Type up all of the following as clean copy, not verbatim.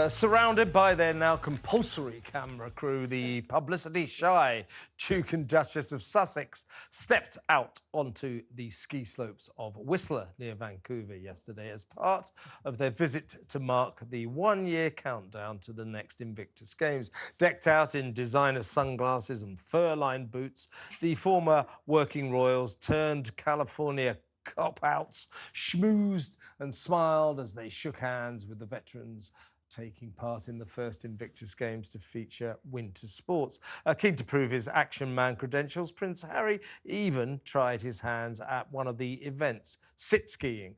Surrounded by their now compulsory camera crew, the publicity-shy Duke and Duchess of Sussex stepped out onto the ski slopes of Whistler near Vancouver yesterday as part of their visit to mark the one-year countdown to the next Invictus Games. Decked out in designer sunglasses and fur-lined boots, the former working royals turned California cop-outs, schmoozed and smiled as they shook hands with the veterans taking part in the first Invictus Games to feature winter sports. Keen to prove his action man credentials, Prince Harry even tried his hands at one of the events, sit skiing,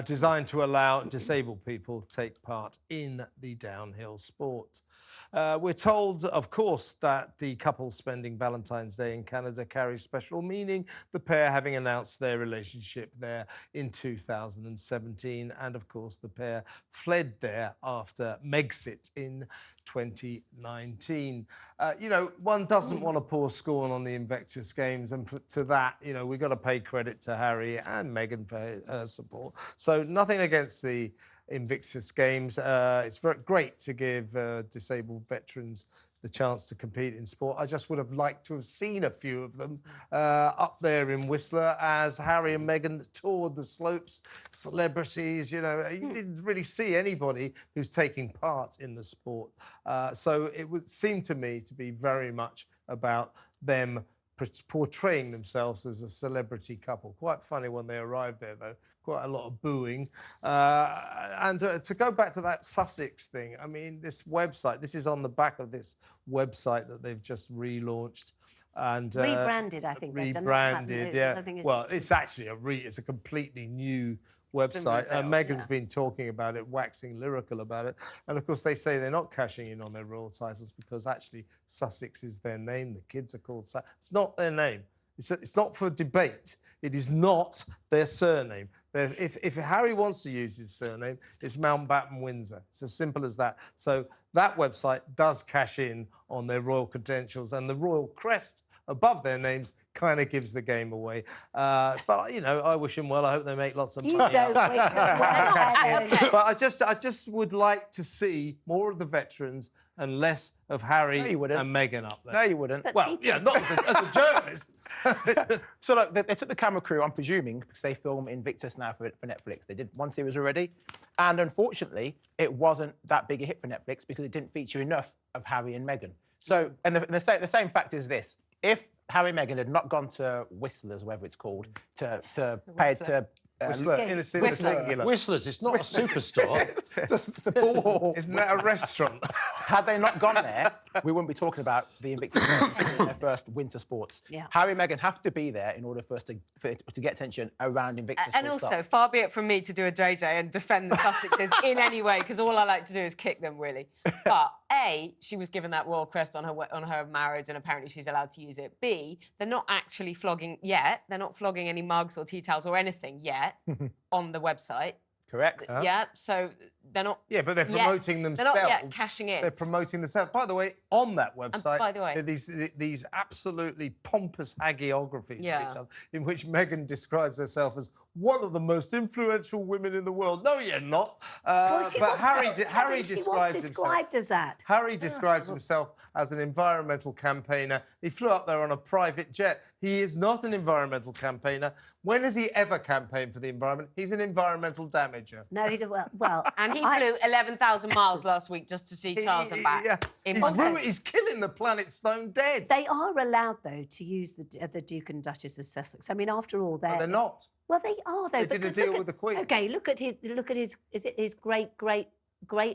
designed to allow disabled people to take part in the downhill sport. We're told, of course, that the couple spending Valentine's Day in Canada carries special meaning, the pair having announced their relationship there in 2017. And, of course, the pair fled there after Megxit in 2019. You know, one doesn't want to pour scorn on the Invictus Games, and to that, you know, we've got to pay credit to Harry and Meghan for her support. So nothing against the Invictus Games. It's very great to give disabled veterans the chance to compete in sport. I just would have liked to have seen a few of them up there in Whistler as Harry and Meghan toured the slopes. Celebrities, you know, you didn't really see anybody who's taking part in the sport. So it would seem to me to be very much about them portraying themselves as a celebrity couple. Quite funny when they arrived there, though. Quite a lot of booing. And to go back to that Sussex thing, I mean, this website, this is on the back of this website that they've just relaunched. And rebranded, I think. Rebranded, yeah. Well, it's actually it's a completely new website. Meghan's been talking about it, waxing lyrical about it. And, of course, they say they're not cashing in on their royal titles because actually Sussex is their name. The kids are called Sussex. It's not their name. It's not for debate. It is not their surname. If Harry wants to use his surname, it's Mountbatten-Windsor. It's as simple as that. So that website does cash in on their royal credentials, and the royal crest above their names kind of gives the game away. But, you know, I wish them well. I hope they make lots of money. You don't wish them well. But I just would like to see more of the veterans and less of Harry and Meghan up there. No, you wouldn't. But well, yeah, not as a journalist. So, look, they took the camera crew, I'm presuming, because they film Invictus now for Netflix. They did one series already. And, unfortunately, it wasn't that big a hit for Netflix because it didn't feature enough of Harry and Meghan. So, and the same fact is this. If Harry and Meghan had not gone to Whistlers, whatever it's called, to pay to... in a singular. Whistlers, it's not a superstore. Isn't that a restaurant? Had they not gone there, we wouldn't be talking about the Invictus Games, their first winter sports. Yeah. Harry and Meghan have to be there in order for us to get attention around Invictus. And also, far be it from me to do a JJ and defend the Sussexes in any way, because all I like to do is kick them, really. But A, she was given that royal crest on her marriage, and apparently she's allowed to use it. B, they're not actually flogging yet. They're not flogging any mugs or tea towels or anything yet on the website. Correct. Yeah, so they're not... Yeah, but they're promoting themselves. They're not yet cashing in. They're promoting themselves. By the way, on that website, by the way, these absolutely pompous hagiographies of each other, in which Meghan describes herself as one of the most influential women in the world. No, you're not. But Harry describes described as that. Harry describes himself as an environmental campaigner. He flew up there on a private jet. He is not an environmental campaigner. When has he ever campaigned for the environment? He's an environmental damager. No, he did well. And he flew 11,000 miles last week just to see Charles and back. Yeah. He's killing the planet stone dead. They are allowed, though, to use the Duke and Duchess of Sussex. I mean, after all, they're not. Well, they are, though. They did a deal with the Queen. OK, look at his. Is it his great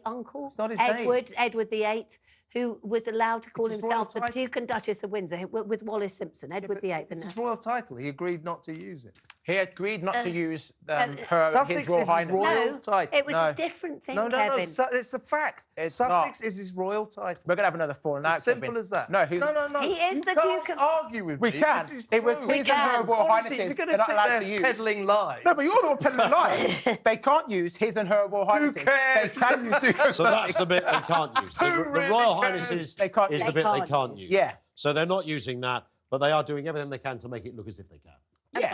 uncle? It's not his Edward name. VIII, who was allowed to call himself the Duke and Duchess of Windsor with Wallace Simpson. Edward VIII. It's his royal title. He agreed not to use it. He agreed not to use his Sussex Royal is Highness. his royal title. It was a different thing, Kevin. It's a fact. Sussex is his royal title. We're going to have another falling out. It's as simple as that. No, He is the Duke of... argue with me. We can. It was his and her Royal Highnesses. You're going to sit there peddling lies. No, but you're the one peddling lies. They can't use his and her Royal Highnesses. Who cares? They can use Duke of So that's the bit they can't use. The Royal Highnesses is the bit they can't use. Yeah. So they're not using that, but they are doing everything they can to make it look as if they can. And,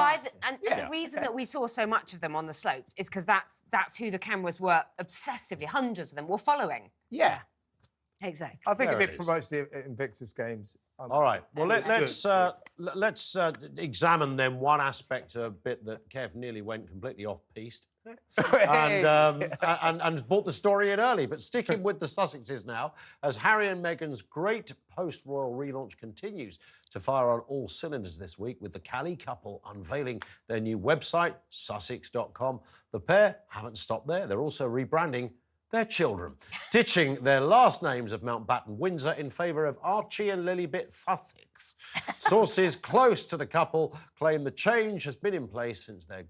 and the reason that we saw so much of them on the slopes is because that's who the cameras were obsessively, hundreds of them were following. Yeah. Exactly. I think There if it it is. promotes the Invictus Games. All right. Well, let's examine then one aspect a bit that Kev nearly went completely off-piste. and brought the story in early. But sticking with the Sussexes now, as Harry and Meghan's great post-royal relaunch continues to fire on all cylinders this week, with the Cali couple unveiling their new website, sussex.com. The pair haven't stopped there. They're also rebranding their children, ditching their last names of Mountbatten-Windsor in favour of Archie and Lilibet Sussex. Sources close to the couple claim the change has been in place since their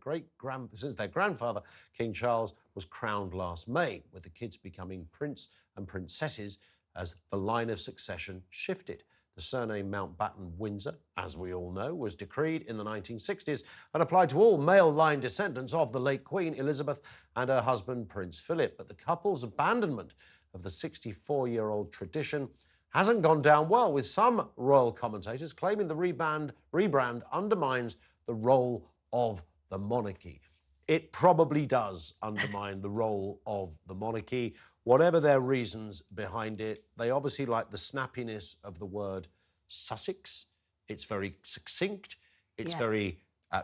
grandfather, King Charles, was crowned last May, with the kids becoming prince and princesses as the line of succession shifted. The surname Mountbatten-Windsor, as we all know, was decreed in the 1960s and applied to all male line descendants of the late Queen Elizabeth and her husband Prince Philip. But the couple's abandonment of the 64-year-old tradition hasn't gone down well, with some royal commentators claiming the rebrand undermines the role of the monarchy. It probably does undermine the role of the monarchy. Whatever their reasons behind it, they obviously like the snappiness of the word Sussex. It's very succinct. It's very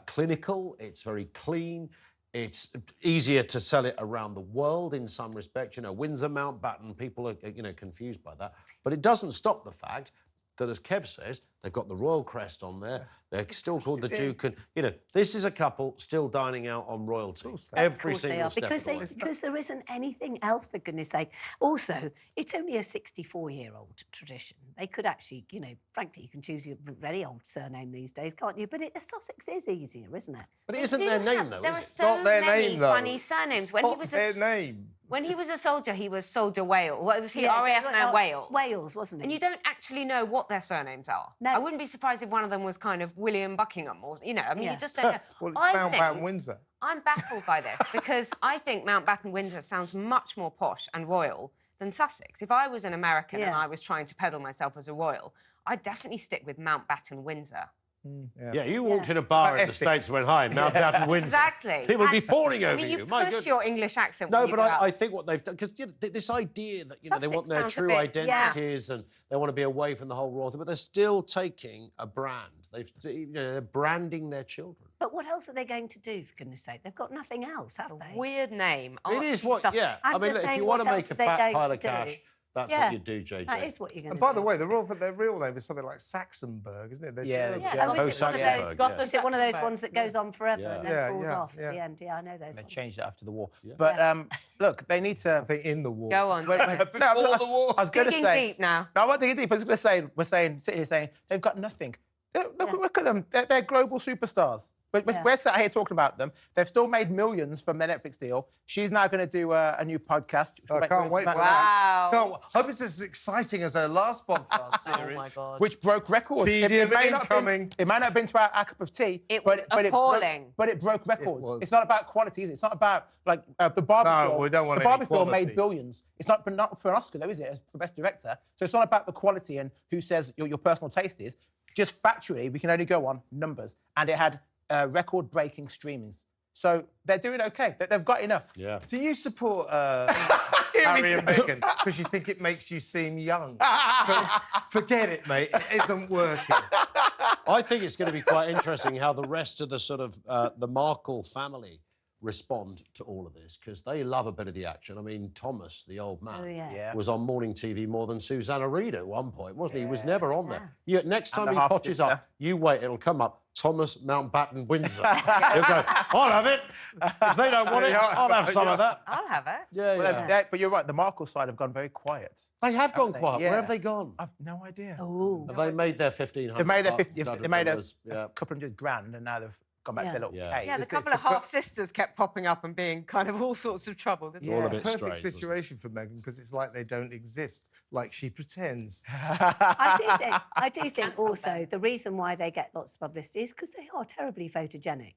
clinical. It's very clean. It's easier to sell it around the world in some respects. You know, Windsor, Mountbatten, people are, confused by that. But it doesn't stop the fact that, as Kev says, they've got the royal crest on there. They're still called the Duke. And, this is a couple still dining out on royalty every single step of the way. Because there isn't anything else, for goodness sake. Also, it's only a 64-year-old tradition. They could actually, frankly, you can choose your very old surname these days, can't you? But Sussex is easier, isn't it? But it isn't their name, though, There is are it? so their many name, though. funny surnames. When he was a soldier, he was Soldier Wales. What was he? RAF now Wales. Wales, wasn't he? And you don't actually know what their surnames are. No. I wouldn't be surprised if one of them was kind of William Buckingham, or you just don't know. Well, it's Mountbatten-Windsor. I'm baffled by this because I think Mountbatten-Windsor sounds much more posh and royal than Sussex. If I was an American and I was trying to peddle myself as a royal, I'd definitely stick with Mountbatten-Windsor. Yeah, you walked in a bar in the States and went, hi, Mountbatten-Windsor. Exactly. People would be falling over you. You My push goodness. your English accent. No, when you but go out. I think what they've done, because this idea that they Sussex want their sounds a true bit- identities and they want to be away from the whole royalty, but they're still taking a brand. They're branding their children. But what else are they going to do, for goodness sake? They've got nothing else, have they? Weird name. It is Archie what, Sussex. yeah. I'm I mean, just look, if saying, you want to what make else a are they fat going pile to of cash, do? that's Yeah. what you do, JJ. That is what you're going And to do. by the way, their real name is something like Saxonburg, isn't it? Oh, is it one of Saxonburg, those? yeah. Is it one of those ones that goes on forever Yeah. and then Yeah, falls yeah, off yeah. at the end? Yeah, I know those They ones. changed it after the war. But look, they need to. I think in the war. Go on. Before the war. I was going to Digging say. deep now. No, I'm not digging deep. I was going to say, sitting here saying they've got nothing. Look at them. They're global superstars. We're sat here talking about them. They've still made millions from their Netflix deal. She's now going to do a new podcast. I can't wait for that. Wow. Hope it's as exciting as her last podcast series. Oh my God. Which broke records. Tedium may not incoming. it might not have been to our cup of tea. It was appalling. But it broke records. was. It's not about quality, is it? It's not about, like, the Barbie No, film. we don't want the any Barbie film quality. made billions. It's not for an Oscar, though, is it, as for Best Director? So it's not about the quality and who says your personal taste is. Just factually, we can only go on numbers. And it had record-breaking streamings. So they're doing OK. They've got enough. Yeah. Do you support Harry and Meghan because you think it makes you seem young? 'Cause forget it, mate. It isn't working. I think it's going to be quite interesting how the rest of the sort of the Markle family respond to all of this, because they love a bit of the action. I mean, Thomas, the old man, was on morning TV more than Susanna Reid at one point, wasn't he? He was never on there. Next time he potches up, you wait, it'll come up, Thomas Mountbatten-Windsor. You'll go, I'll have it. If they don't want it, I'll have some of that. I'll have it. Yeah. But you're right, the Markle side have gone very quiet. They have gone quiet. Yeah. Where have they gone? I've no idea. Oh. Have they made their 1,500? They've made their 50. They made a Yeah. couple $100 grand, and now they've gone back to their little Yeah. cave. Yeah, the couple of half-sisters kept popping up and being kind of all sorts of trouble. Didn't All a they? bit Perfect strange. situation for Meghan, because it's like they don't exist, like she pretends. I do think also the reason why they get lots of publicity is because they are terribly photogenic.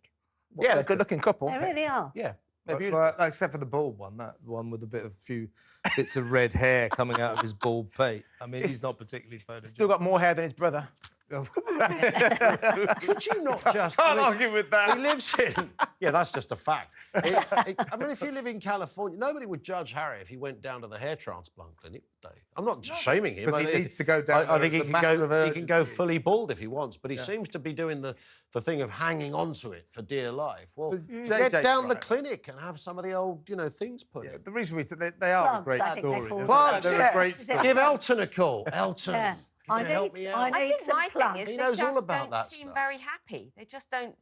Yeah, they're a good-looking couple. They really are. Yeah, they're beautiful. Well, except for the bald one, that one with a few bits of red hair coming out of his bald pate. I mean, he's not particularly photogenic. Still got more hair than his brother. Could you not just... Can't argue with that. He lives in... Yeah, that's just a fact. I mean, if you live in California, nobody would judge Harry if he went down to the hair transplant clinic, would they? I'm not shaming him. Because he needs to go down. I think he It's a can matter of he can go urgency. fully bald if he wants, but he seems to be doing the thing of hanging on to it for dear life. Well, get JJ's down the right. clinic and have some of the old, things put in. The reason they are a Plugs, great I think they're story. called. Plugs, They're yeah. a great Is it- story. Give Elton a call. Elton, Yeah. could you help me out? I need think some my plugs. thing is He they knows just all about don't that seem stuff. very happy. They just don't.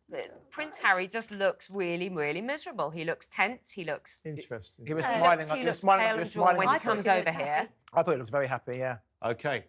Prince Harry just looks really, really miserable. He looks tense. He looks. Interesting. He was He smiling. looks, he he was looks smiling. pale He was and drawn smiling. when I he thought comes he looked over here. happy. I thought he looked very happy. Yeah. OK,